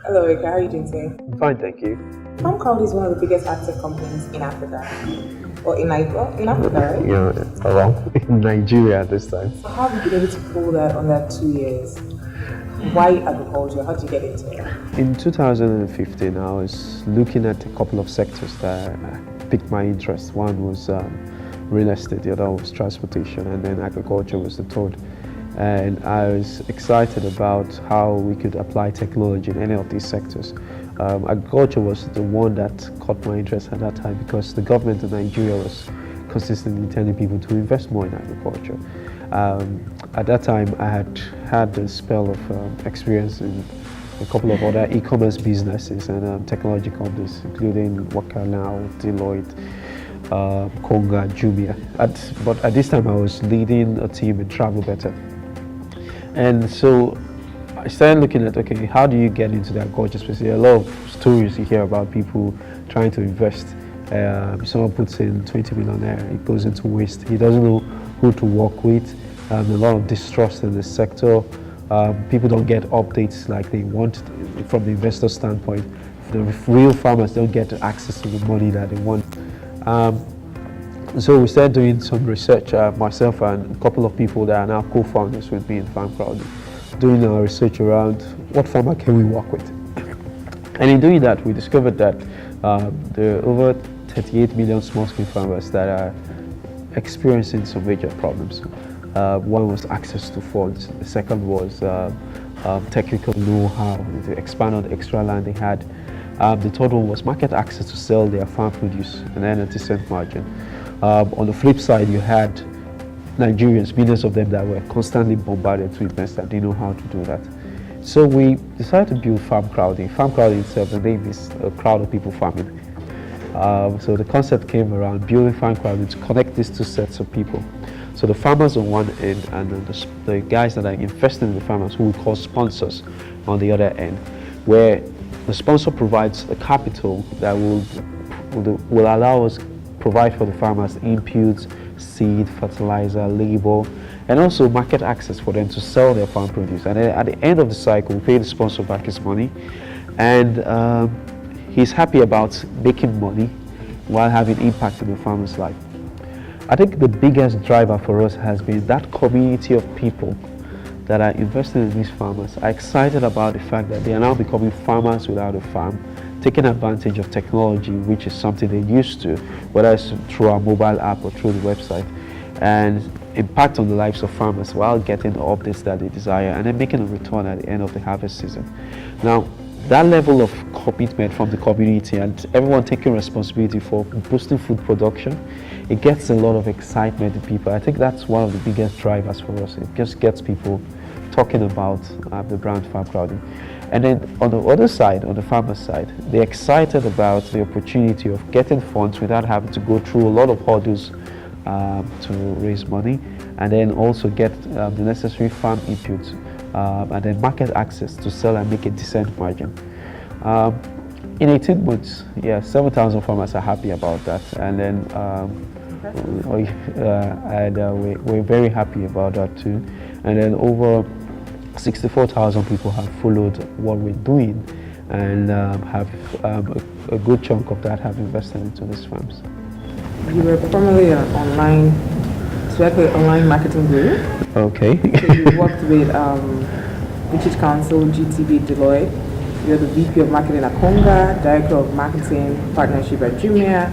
Hello, Eka. How are you doing today? I'm fine, thank you. Farmcrowdy is one of the biggest Agtech companies in Africa. Or in Africa, right? Yeah, around in Nigeria this time. So how have you been able to pull that on that 2 years? Why agriculture? How did you get into it? In 2015, I was looking at a couple of sectors that piqued my interest. One was real estate, the other was transportation, and then agriculture was the third. And I was excited about how we could apply technology in any of these sectors. Agriculture was the one that caught my interest at that time because the government of Nigeria was consistently telling people to invest more in agriculture. At that time, I had had a spell of experience in a couple of other e-commerce businesses and technology companies, including Wakana, Deloitte, Konga, Jumia. But at this time, I was leading a team in Travel Better. And so I started looking at, okay, how do you get into the agriculture space? There are a lot of stories you hear about people trying to invest. Someone puts in 20 million there, it goes into waste. He doesn't know who to work with. A lot of distrust in the sector. People don't get updates like they want from the investor standpoint. The real farmers don't get access to the money that they want. So we started doing some research, myself and a couple of people that are now co-founders with me in Farmcrowdy, doing our research around what farmer can we work with. And in doing that, we discovered that there are over 38 million small-scale farmers that are experiencing some major problems. One was access to funds. The second was technical know-how to expand on the extra land they had. The third one was market access to sell their farm produce and then a decent margin. On the flip side, you had Nigerians, millions of them that were constantly bombarded to invest that didn't know how to do that. So we decided to build Farmcrowdy. Farmcrowdy itself, the name is a crowd of people farming. So the concept came around building Farmcrowdy to connect these two sets of people. So the farmers on one end and then the guys that are investing in the farmers, who we call sponsors, on the other end, where the sponsor provides the capital that will allow us provide for the farmers inputs, seed, fertilizer, labor, and also market access for them to sell their farm produce. And then at the end of the cycle, we pay the sponsor back his money, and he's happy about making money while having impact in the farmer's life. I think the biggest driver for us has been that community of people that are investing in these farmers are excited about the fact that they are now becoming farmers without a farm, taking advantage of technology, which is something they used to, whether it's through our mobile app or through the website, and impact on the lives of farmers while getting the updates that they desire and then making a return at the end of the harvest season. Now, that level of commitment from the community and everyone taking responsibility for boosting food production, it gets a lot of excitement in people. I think that's one of the biggest drivers for us. It just gets people talking about the brand Farmcrowdy. And then on the other side, on the farmer side, they're excited about the opportunity of getting funds without having to go through a lot of hurdles to raise money, and then also get the necessary farm inputs and then market access to sell and make a decent margin. In 18 months, yeah, 7,000 farmers are happy about that, and then we're very happy about that too. And then over 64,000 people have followed what we're doing, and have a good chunk of that have invested into these firms. You were formerly an online marketing guru. Okay. So you worked with British Council, GTB, Deloitte. You're the VP of Marketing at Konga, Director of Marketing Partnership at Jumia,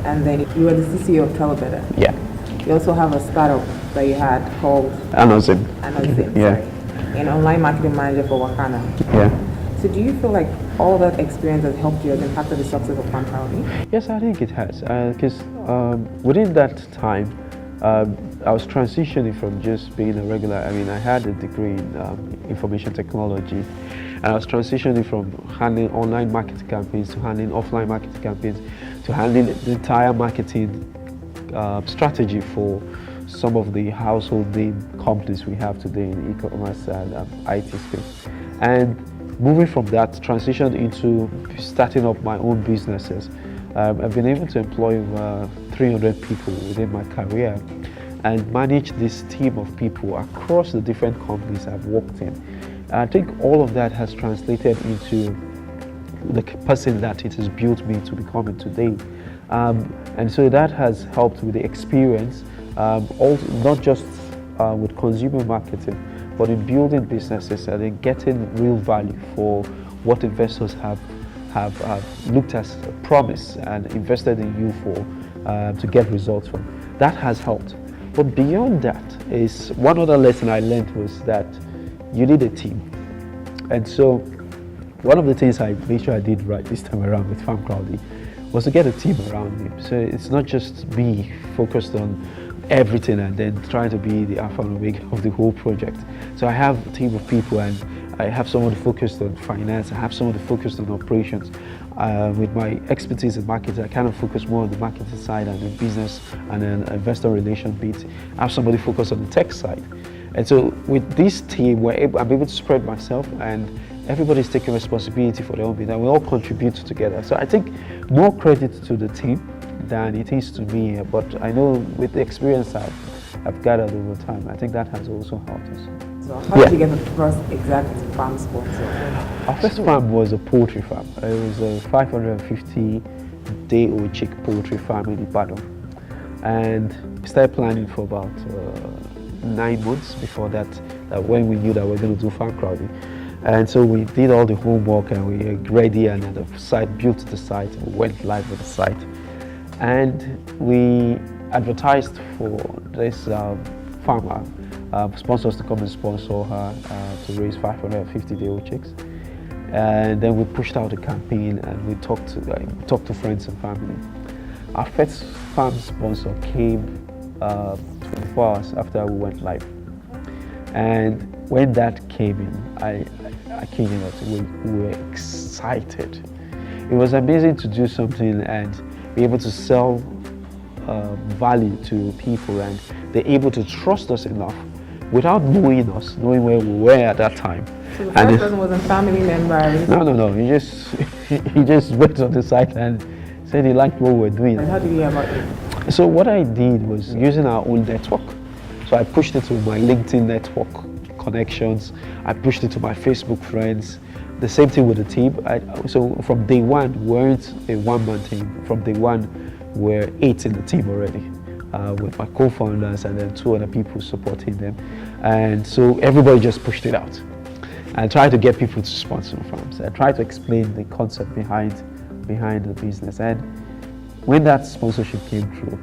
and then you were the CCO of Travel Better. Yeah. You also have a startup that you had called Anozim. Yeah. An online marketing manager for Wakana. Yeah. So do you feel like all that experience has helped you, has impacted the success of Farmcrowdy? Yes, I think it has. Because within that time, I was transitioning from just being a regular, I had a degree in information technology, and I was transitioning from handling online marketing campaigns to handling offline marketing campaigns to handling the entire marketing strategy for some of the household name companies we have today in e-commerce and IT space. And moving from that, transitioned into starting up my own businesses. I've been able to employ 300 people within my career and manage this team of people across the different companies I've worked in. I think all of that has translated into the person that it has built me to becoming today. And so that has helped with the experience, also not just with consumer marketing, but in building businesses and in getting real value for what investors have looked as a promise and invested in you for to get results from. That has helped. But beyond that is one other lesson I learned was that you need a team. And so one of the things I made sure I did right this time around with Farmcrowdy was to get a team around me. So it's not just me focused on everything and then trying to be the alpha and omega of the whole project. So I have a team of people, and I have someone focused on finance, I have someone focused on operations. With my expertise in marketing, I kind of focus more on the marketing side and the business and then investor relation bit. I have somebody focused on the tech side. And so with this team, I'm able to spread myself, and everybody's taking responsibility for their own bit, and we all contribute together. So I think more credit to the team than it is to me, but I know with the experience I've gathered over time, I think that has also helped us. So how did you get the first exact farm sponsor? Our first farm was a poultry farm. It was a 550-day-old chick poultry farm in Ibadan. And we started planning for about 9 months before that when we knew that we were going to do Farmcrowdy. And so we did all the homework and we were ready, and the site built the site, we went live with the site. And we advertised for this farmer, sponsors to come and sponsor her to raise 550-day-old chicks. And then we pushed out a campaign and we talked to friends and family. Our first farm sponsor came 24 hours after we went live. And when that came in, I kid you not, we were excited. It was amazing to do something and be able to sell value to people, and they're able to trust us enough without knowing us, knowing where we were at that time. So the first person wasn't family member? No. He just went on the site and said he liked what we were doing. And how did you hear about it? So what I did was using our own network. So I pushed it to my LinkedIn network connections. I pushed it to my Facebook friends. The same thing with the team. So from day one, we weren't a one-man team. From day one, we're 8 in the team already, with my co-founders and then 2 other people supporting them. And so everybody just pushed it out. And tried to get people to sponsor farms. I tried to explain the concept behind the business. And when that sponsorship came through,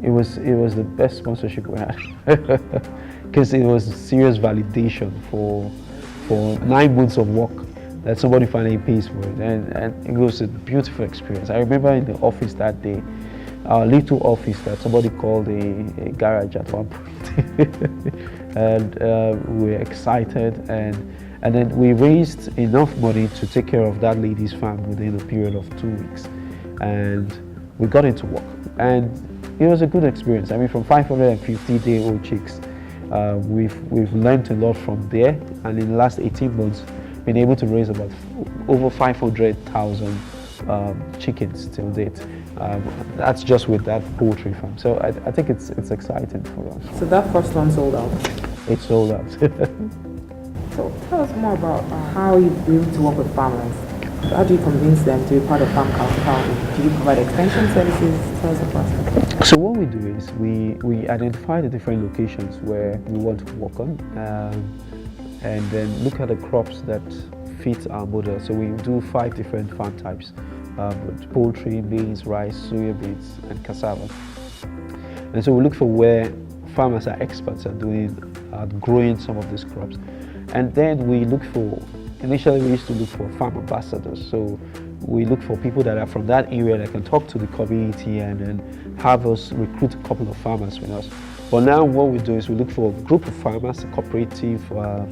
it was the best sponsorship we had, because it was serious validation for 9 months of work that somebody finally pays for it, and it was a beautiful experience. I remember in the office that day, our little office that somebody called a garage at one point, and we were excited, and then we raised enough money to take care of that lady's farm within a period of 2 weeks, and we got into work, and it was a good experience. I mean, from 550-day-old chicks, we've learned a lot from there, and in the last 18 months, been able to raise about over 500,000 chickens till date. That's just with that poultry farm. So I think it's exciting for us. So that first one sold out? It sold out. So tell us more about how you able to work with farmers. How do you convince them to be part of Farmcrowdy? Do you provide extension services? Tell us the process. So what we do is we identify the different locations where we want to work on, and then look at the crops that fit our model. So we do 5 different farm types, with poultry, maize, rice, soya beans, and cassava. And so we look for where farmers are experts at growing some of these crops. And then we look for, initially we used to look for farm ambassadors. So we look for people that are from that area that can talk to the community and then have us recruit a couple of farmers with us. But now what we do is we look for a group of farmers, a cooperative or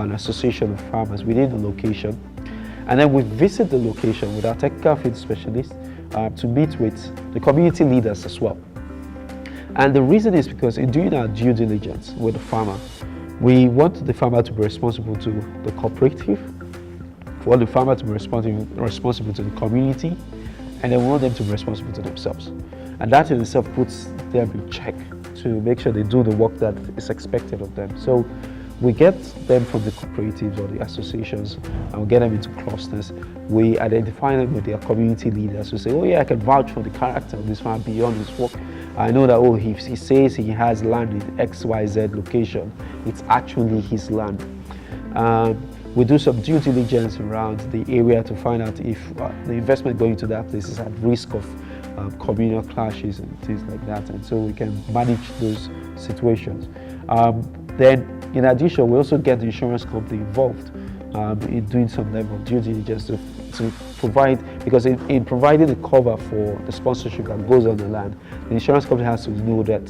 an association of farmers within the location. And then we visit the location with our technical field specialists to meet with the community leaders as well. And the reason is because in doing our due diligence with the farmer, we want the farmer to be responsible to the cooperative, we want the farmer to be responsible to the community, and then we want them to be responsible to themselves. And that in itself puts them in check to make sure they do the work that is expected of them. So We get them from the cooperatives or the associations, and we get them into clusters. We identify them with their community leaders who say, oh yeah, I can vouch for the character of this farm beyond his work. I know that, oh, he says he has land in XYZ location. It's actually his land. We do some due diligence around the area to find out if the investment going to that place is at risk of communal clashes and things like that, and so we can manage those situations. Then, in addition, we also get the insurance company involved in doing some level of due diligence to provide, because in providing the cover for the sponsorship that goes on the land, the insurance company has to know that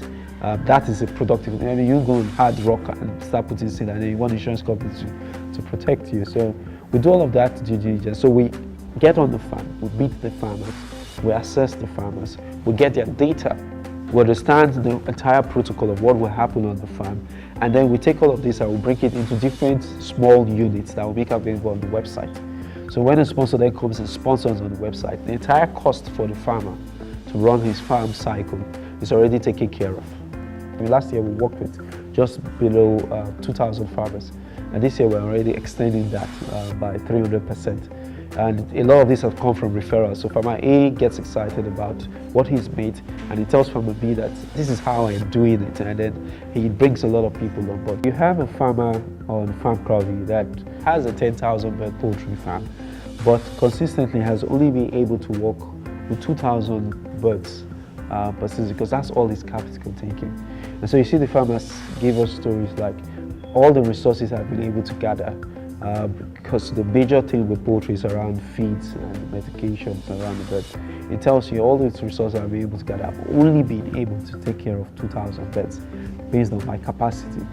that is a productive. I mean, you go in hard rock and start putting seed, and then you want the insurance company to protect you. So we do all of that due diligence. So we get on the farm, we meet the farmers, we assess the farmers, we get their data, we understand the entire protocol of what will happen on the farm, and then we take all of this and we break it into different small units that will make available on the website. So when a sponsor then comes and sponsors on the website, the entire cost for the farmer to run his farm cycle is already taken care of. I mean, last year we worked with just below 2,000 farmers, and this year we're already extending that by 300%. And a lot of this has come from referrals. So farmer A gets excited about what he's made, and he tells farmer B that this is how I'm doing it, and then he brings a lot of people on board. You have a farmer on Farmcrowdy that has a 10,000 bird poultry farm, but consistently has only been able to work with 2,000 birds per season, because that's all his capital taking. And so you see the farmers give us stories like all the resources I've been able to gather, because the major thing with poultry is around feeds and medications around the birds. It tells you all these resources I've been able to gather. I've only been able to take care of 2,000 birds based on my capacity.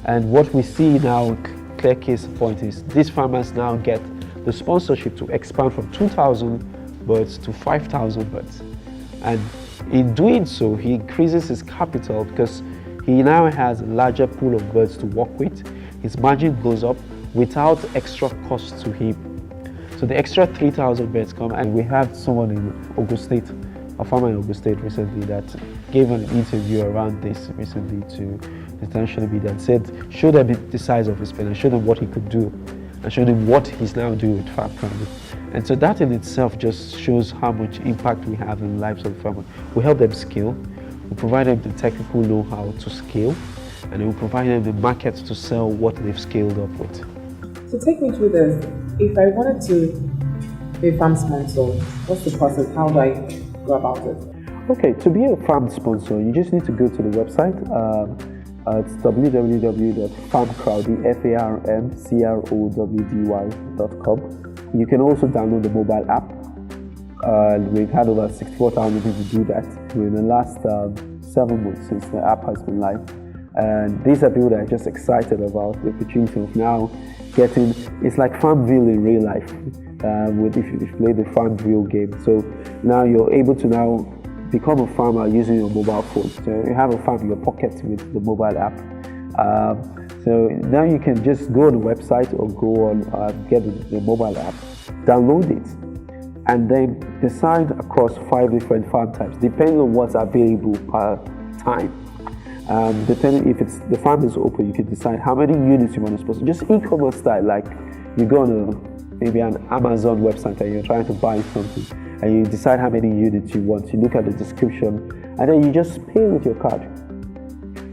And what we see now, clear case point, is these farmers now get the sponsorship to expand from 2,000 birds to 5,000 birds. And in doing so, he increases his capital because he now has a larger pool of birds to work with. His margin goes up without extra cost to him. So the extra 3,000 birds come, and we have someone in Ogun State, a farmer in Ogun State recently, that gave an interview around this recently to the international media and said, show them the size of his pen and show them what he could do and show them what he's now doing with Farmcrowdy. And so that in itself just shows how much impact we have in the lives of the farmer. We help them scale, we provide them the technical know-how to scale, and then we provide them the market to sell what they've scaled up with. So take me through this. If I wanted to be a farm sponsor, what's the process? How do I go about it? Okay, to be a farm sponsor, you just need to go to the website. It's www.farmcrowdy.com. You can also download the mobile app. We've had over 64,000 people do that in the last 7 months since the app has been live. And these are people that are just excited about the opportunity of now getting, it's like Farmville in real life, if you play the Farmville game. So now you're able to now become a farmer using your mobile phone. So you have a farm in your pocket with the mobile app. So now you can just go on the website or go on, get the mobile app, download it, and then decide across 5 different farm types, depending on what's available per time. Depending if it's the farm is open, you can decide how many units you want to sponsor. Just e-commerce style, like you go on maybe an Amazon website and you're trying to buy something, and you decide how many units you want. You look at the description, and then you just pay with your card.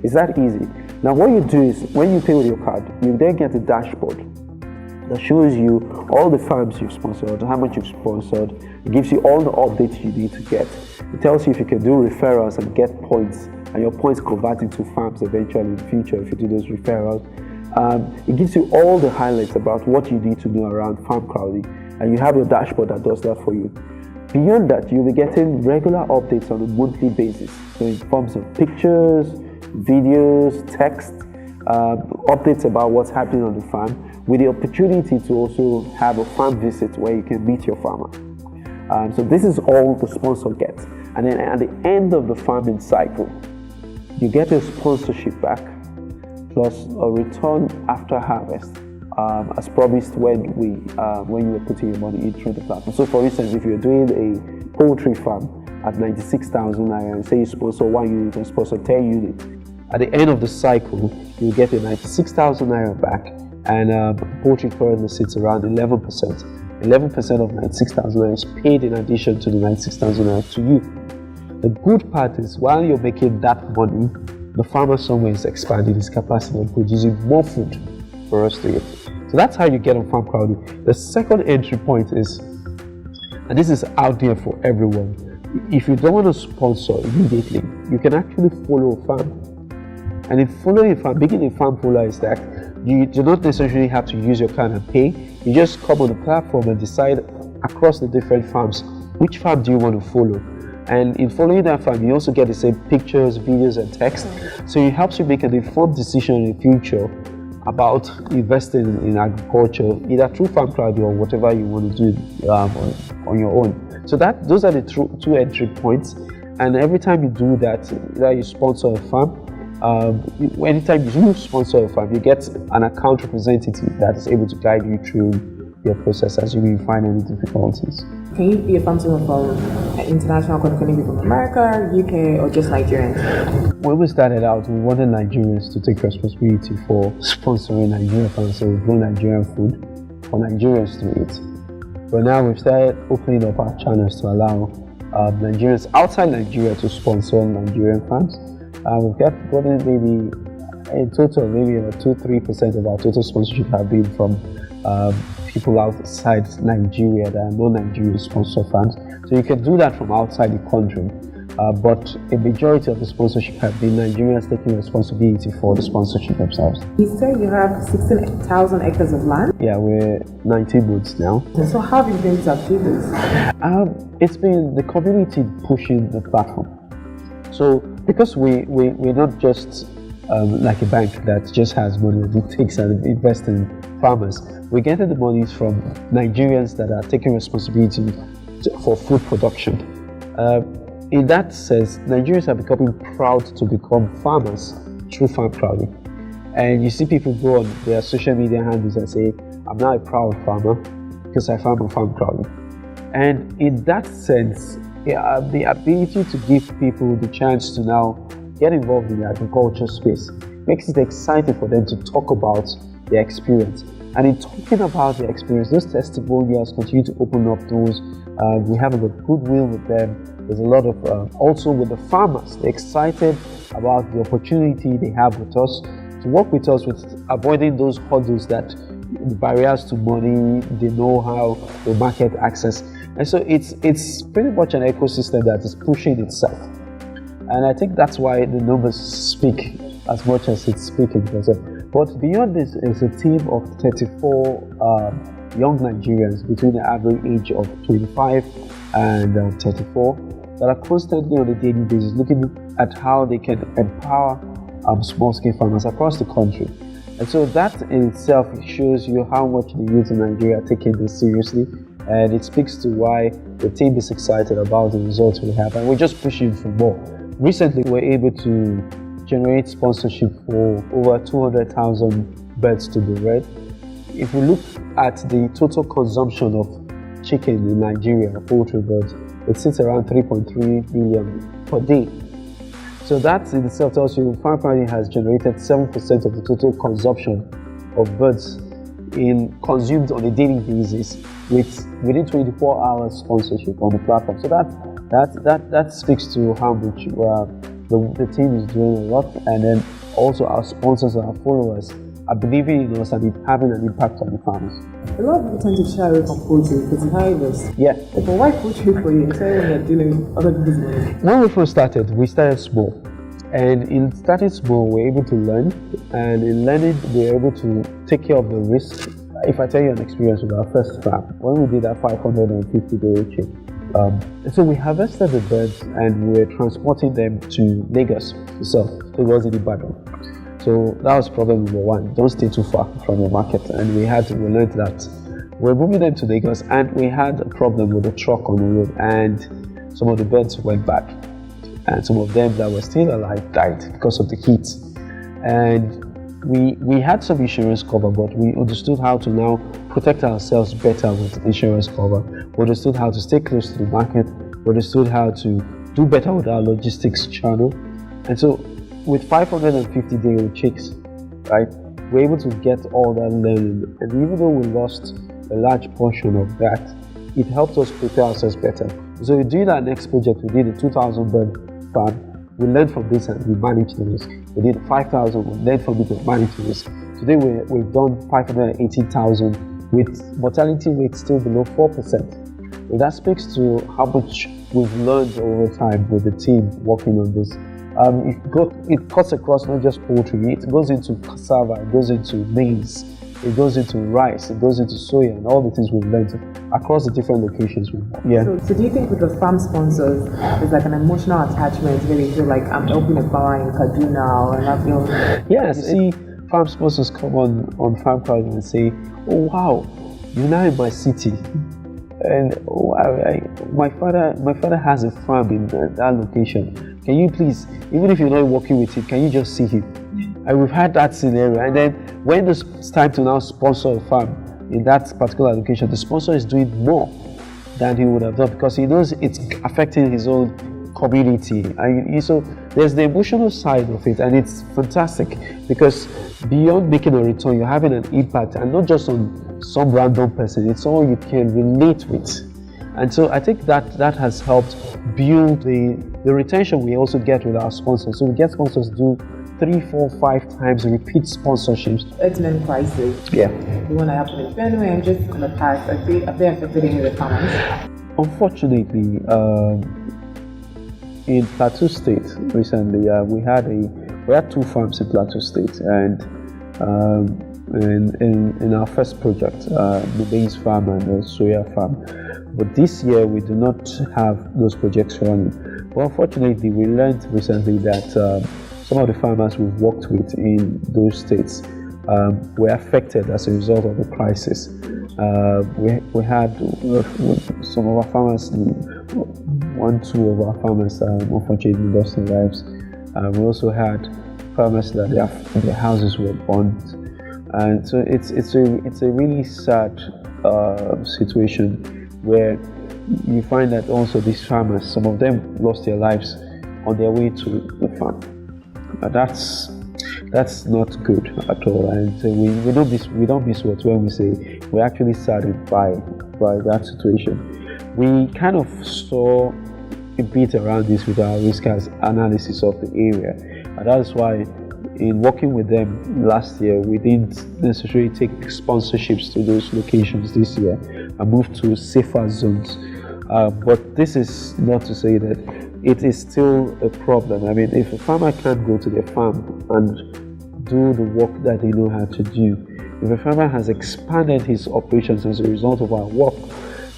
It's that easy. Now what you do is, when you pay with your card, you then get a dashboard that shows you all the farms you've sponsored, how much you've sponsored. It gives you all the updates you need to get. It tells you if you can do referrals and get points, and your points convert into farms eventually in the future if you do those referrals. It gives you all the highlights about what you need to know around Farmcrowdy, and you have your dashboard that does that for you. Beyond that, you'll be getting regular updates on a monthly basis, so in forms of pictures, videos, text, updates about what's happening on the farm, with the opportunity to also have a farm visit where you can meet your farmer. So this is all the sponsor gets. And then at the end of the farming cycle, you get a sponsorship back plus a return after harvest, as promised when you were putting your money in through the platform. So for instance, if you're doing a poultry farm at 96,000 naira, and say you sponsor 1 unit and sponsor 10 units, At the end of the cycle, you get a 96,000 naira back, and poultry currently sits around 11%. 11% of 96,000 naira is paid in addition to the 96,000 naira to you. The good part is, while you're making that money, the farmer somewhere is expanding his capacity and producing more food for us to eat. So that's how you get on Farmcrowdy. The second entry point is, and this is out there for everyone, if you don't want to sponsor immediately, you can actually follow a farm. And in following a farm, being a farm follower is that you do not necessarily have to use your card and pay. You just come on the platform and decide across the different farms, which farm do you want to follow. And in following that farm, you also get the same pictures, videos, and text. So it helps you make an informed decision in the future about investing in agriculture, either through Farmcrowdy or whatever you want to do on your own. So those are the two entry points. And every time you do that, either you sponsor a farm, anytime you sponsor a farm, you get an account representative that is able to guide you through your process as you may find any difficulties. Can you be a farm team from an international company? Can you be from America, UK, or just Nigerians? When we started out, we wanted Nigerians to take responsibility for sponsoring Nigerian farms, so we grow Nigerian food for Nigerians to eat. But now we've started opening up our channels to allow Nigerians outside Nigeria to sponsor Nigerian farms. We've gotten maybe in total, maybe about 2-3% of our total sponsorship have been from people outside Nigeria that are non-Nigerian sponsor farms. So you can do that from outside the country. But a majority of the sponsorship have been Nigerians taking responsibility for the sponsorship themselves. You say you have 16,000 acres of land? Yeah, we're 19 months now. So how have you been to achieve this? It's been the community pushing the platform. So because we're not just like a bank that just has money that it takes and invests in farmers, we're getting the monies from Nigerians that are taking responsibility for food production. In that sense, Nigerians are becoming proud to become farmers through Farmcrowdy. And you see people go on their social media handles and say, I'm now a proud farmer because I farm on Farmcrowdy. And in that sense, the ability to give people the chance to now get involved in the agriculture space makes it exciting for them to talk about their experience. And in talking about their experience, those testimonials continue to open up doors. We have a goodwill with them. There's a lot of, also with the farmers, they're excited about the opportunity they have with us, to work with us with avoiding those hurdles, that the barriers to money, the know-how, the market access. And so it's pretty much an ecosystem that is pushing itself. And I think that's why the numbers speak as much as it's speaking. But beyond this is a team of 34 young Nigerians between the average age of 25 and 34 that are constantly on a daily basis looking at how they can empower small-scale farmers across the country. And so that in itself shows you how much the youth in Nigeria are taking this seriously, and it speaks to why the team is excited about the results we have, and we're just pushing for more. Recently, we were able to generate sponsorship for over 200,000 birds to be reared. If we look at the total consumption of chicken in Nigeria, poultry birds, it sits around 3.3 billion per day. So that in itself tells you Farmcrowdy has generated 7% of the total consumption of birds consumed on a daily basis within 24 hours sponsorship on the platform. So that speaks to how much the team is doing a lot, and then also our sponsors and our followers are believing in us and having an impact on the farmers. A lot of people tend to shy away from poultry because it's high risk. Yeah. But why poultry for you, especially when you're dealing with other people's money? When we first started, we started small. And in starting small, we're able to learn. And in learning, we're able to take care of the risk. If I tell you an experience with our first farm, when we did that 550-day chick, so we harvested the birds and we were transporting them to Lagos to sell. So it was in Ibadan. So that was problem number one. Don't stay too far from the market. And we learned that we're moving them to Lagos, and we had a problem with the truck on the road, and some of the birds went back, and some of them that were still alive died because of the heat. And we had some insurance cover, but we understood how to now protect ourselves better with insurance cover. We understood how to stay close to the market. We understood how to do better with our logistics channel. And so with 550-day-old chicks, right, we're able to get all that learning. And even though we lost a large portion of that, it helped us prepare ourselves better. So we did our next project, we did a 2,000 bird farm. We learned from this and we managed the risk. We did 5,000, we learned from it and managed the risk. Today we've done 518,000 with mortality rate still below 4%. So that speaks to how much we've learned over time with the team working on this. It cuts across not just poultry, it goes into cassava, it goes into maize, it goes into rice, it goes into soya, and all the things we've learned across the different locations we have. Yeah. So do you think with the farm sponsors, there's like an emotional attachment where they feel like I'm helping a farmer in Kaduna and I feel... Yes, see farm sponsors come on Farmcrowdy and say, oh wow, you're now in my city. And my father has a farm in that location. Can you please, even if you're not working with him, can you just see him? And we've had that scenario. And then when it's time to now sponsor a farm in that particular location, the sponsor is doing more than he would have done because he knows it's affecting his own community. And so there's the emotional side of it, and it's fantastic because beyond making a return, you're having an impact, and not just on some random person, it's someone you can relate with. And so I think that has helped build the retention we also get with our sponsors. So we get sponsors do 3, 4, 5 times repeat sponsorships. Herdsmen crisis. Yeah. The one that happened in Benue and just in the past, have they affected any of the farmers? Unfortunately, in Plateau State recently, we had 2 farms in Plateau State, and in our first project, the maize farm and the soya farm. But this year we do not have those projects running. But unfortunately, we learned recently that some of the farmers we've worked with in those states were affected as a result of the crisis. We had some of our farmers, 1, 2 of our farmers unfortunately lost their lives. We also had farmers that their houses were burnt, and so it's a really sad situation where you find that also these farmers, some of them lost their lives on their way to the farm. That's not good at all, and we don't miss what when we say we're actually saddened by that situation. We kind of saw a bit around this with our risk analysis of the area, and that is why in working with them last year, we didn't necessarily take sponsorships to those locations this year and move to safer zones. But this is not to say that it is still a problem. I mean, if a farmer can't go to their farm and do the work that they know how to do, if a farmer has expanded his operations as a result of our work,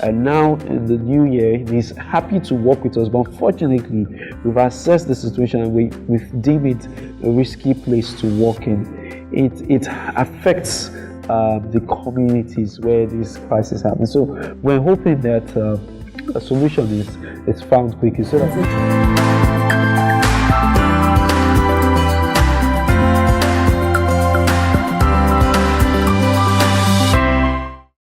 and now in the new year he's happy to work with us, but unfortunately we've assessed the situation and we've deemed it a risky place to work in. It affects the communities where these crises happen. So we're hoping that a solution is found quickly. So that's it.